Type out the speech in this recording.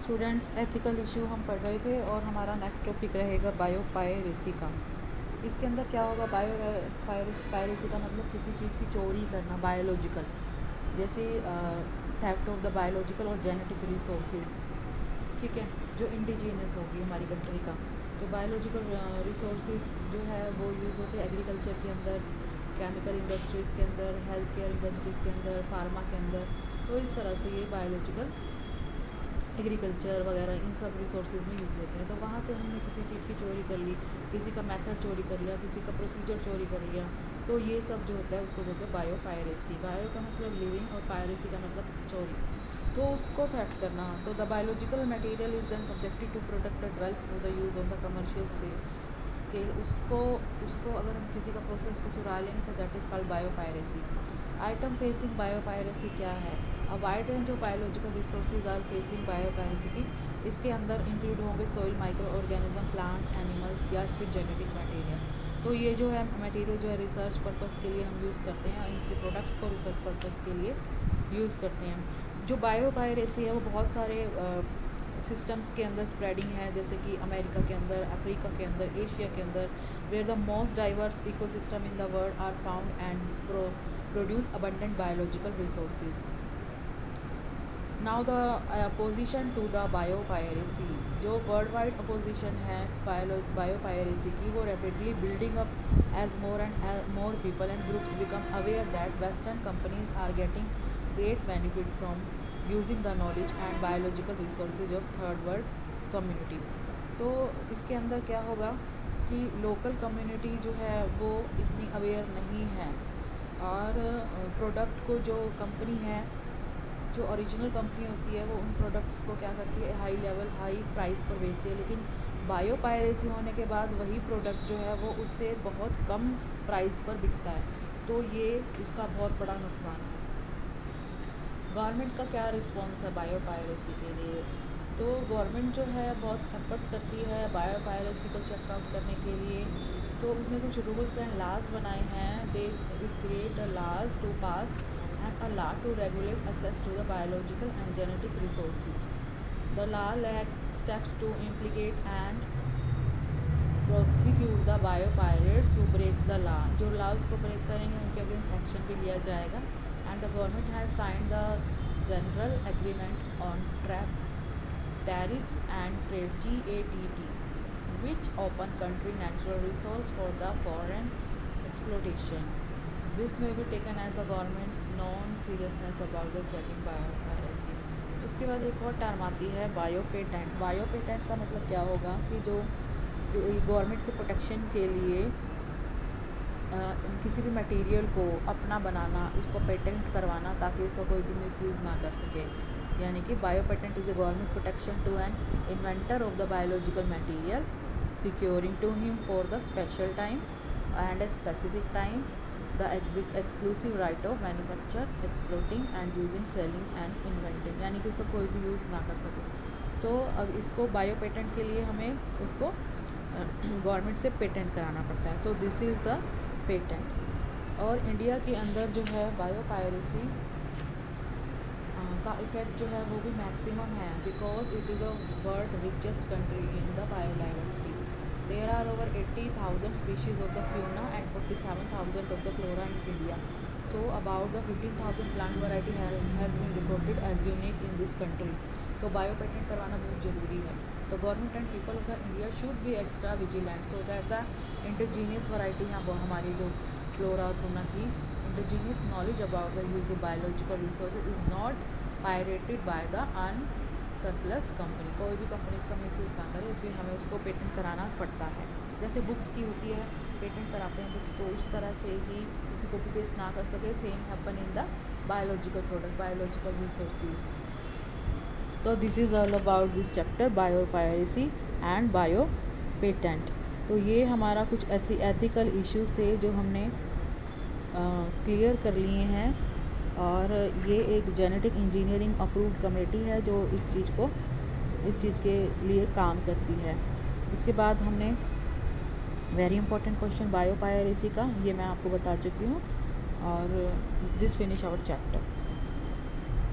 Students ethical issue हम पढ़ रहे थे और हमारा नेक्स्ट टॉपिक रहेगा बायोपायरेसी का। इसके अंदर क्या होगा, पायरेसी का मतलब किसी चीज़ की चोरी करना, बायोलॉजिकल, जैसे थेफ्ट ऑफ द बायोलॉजिकल और जेनेटिक रिसोर्सेज, ठीक है, जो इंडिजीनियस होगी हमारी कंट्री का। तो बायोलॉजिकल रिसोर्सेज जो है वो यूज़ होते हैं एग्रीकल्चर के अंदर, केमिकल इंडस्ट्रीज़ के अंदर, हेल्थ केयर इंडस्ट्रीज़ के अंदर, फार्मा के अंदर। तो इस तरह से ये बायोलॉजिकल एग्रीकल्चर वगैरह इन सब रिसोर्सेज में यूज़ होते हैं। तो वहाँ से हमने किसी चीज़ की चोरी कर ली, किसी का मेथड चोरी कर लिया, किसी का प्रोसीजर चोरी कर लिया, तो ये सब जो होता है उसको बोलते हैं बायोपायरेसी। बायो का मतलब लिविंग और पायरेसी का मतलब चोरी, तो उसको थेफ्ट करना। तो the biological material is then subjected to product develop for the use of the commercial scale. उसको अगर हम किसी का प्रोसेस को चुरा लेंगे तो that is called biopiracy. Item facing biopiracy क्या है? A wide range of biological resources are facing biopiracy की। इसके अंदर इंक्लूड होंगे soil, micro organism, plants, animals या फिर जेनेटिक मटेरियल। तो ये जो है मटेरियल जो है रिसर्च पर्पज़ के लिए हम यूज़ करते हैं, इनके प्रोडक्ट्स को रिसर्च पर्पज़ के लिए यूज़ करते हैं। जो बायोपायरेसी है वो बहुत सारे सिस्टम्स के अंदर स्प्रेडिंग है, जैसे कि अमेरिका के अंदर, अफ्रीका के अंदर, एशिया के अंदर, where the most diverse ecosystem in the world are found and produce abundant biological resources. Now the opposition to the biopiracy, जो वर्ल्ड वाइड अपोजिशन है बायोपायरेसी की, वो rapidly building up as more and more people and groups become aware that western companies are getting great benefit from using the knowledge and biological resources of third world community. तो इसके अंदर क्या होगा कि local community जो है वो इतनी अवेयर नहीं है, और प्रोडक्ट को जो कंपनी है, जो ओरिजिनल कंपनी होती है, वो उन प्रोडक्ट्स को क्या करती है, हाई प्राइस पर बेचती है। लेकिन बायोपायरेसी होने के बाद वही प्रोडक्ट जो है वो उससे बहुत कम प्राइस पर बिकता है। तो ये इसका बहुत बड़ा नुकसान है। गवर्नमेंट का क्या रिस्पॉन्स है बायोपायरेसी के लिए? तो गवर्नमेंट जो है बहुत एफर्ट्स करती है बायोपायरेसी को चेक आउट करने के लिए। तो उसने कुछ रूल्स एंड लॉज बनाए हैं। They create a laws to pass and a law to regulate access to the biological and genetic resources. The law lacks steps to implicate and prosecute the biopirates who breaks the law. जो laws को break करेंगे उनके against action भी लिया जाएगा। And the government has signed the General Agreement on Tariffs and Trade (GATT), which open country natural resource for the foreign exploitation. This may be taken as the government's non-seriousness about the checking biopiracy. उसके बाद एक और term आती है बायोपेटेंट। बायोपेटेंट का मतलब क्या होगा कि जो गवर्नमेंट के प्रोटेक्शन के लिए किसी भी मटेरियल को अपना बनाना, उसको पेटेंट करवाना ताकि उसका कोई भी मिसयूज़ ना कर सके। यानी कि biopatent is a government protection to an inventor of the biological material, securing to him for the special time and a specific time the exclusive right of manufacture, exploiting and using, selling and inventing, यानी कि उसका कोई भी use ना कर सके। तो अब इसको बायो पेटेंट के लिए हमें उसको गवर्नमेंट से पेटेंट कराना पड़ता है। तो दिस इज़ द पेटेंट। और इंडिया के अंदर जो है बायोपायरेसी का इफ़ेक्ट जो है वो भी मैक्सिमम है, because it is the world richest country in the biodiversity. There are over 80,000 species of the fauna and 47,000 of the flora in India. So about the 15,000 plant variety has been reported as unique in this country. तो bio patent करवाना बहुत ज़रूरी है। तो government and people of the India should be extra vigilant so that the indigenous variety हैं वो हमारी जो फ्लोरा और फौना की indigenous knowledge about the use of biological resources is not pirated by the surplus company. कोई भी company इसका misuse ना करे, इसलिए हमें उसको पेटेंट कराना पड़ता है। जैसे बुक्स की होती है, पेटेंट कराते हैं बुक्स, तो उस तरह से ही उसी कॉपी पेस्ट ना कर सके, same happen in the biological product, biological resources. तो this is all about this chapter biopiracy and bio patent. तो ये हमारा कुछ एथिकल इश्यूज़ थे जो हमने क्लियर कर लिए हैं, और ये एक जेनेटिक इंजीनियरिंग अप्रूव्ड कमेटी है जो इस चीज़ के लिए काम करती है। इसके बाद हमने वेरी इंपॉर्टेंट क्वेश्चन बायोपायरेसी का ये मैं आपको बता चुकी हूँ, और दिस फिनिश आवर चैप्टर।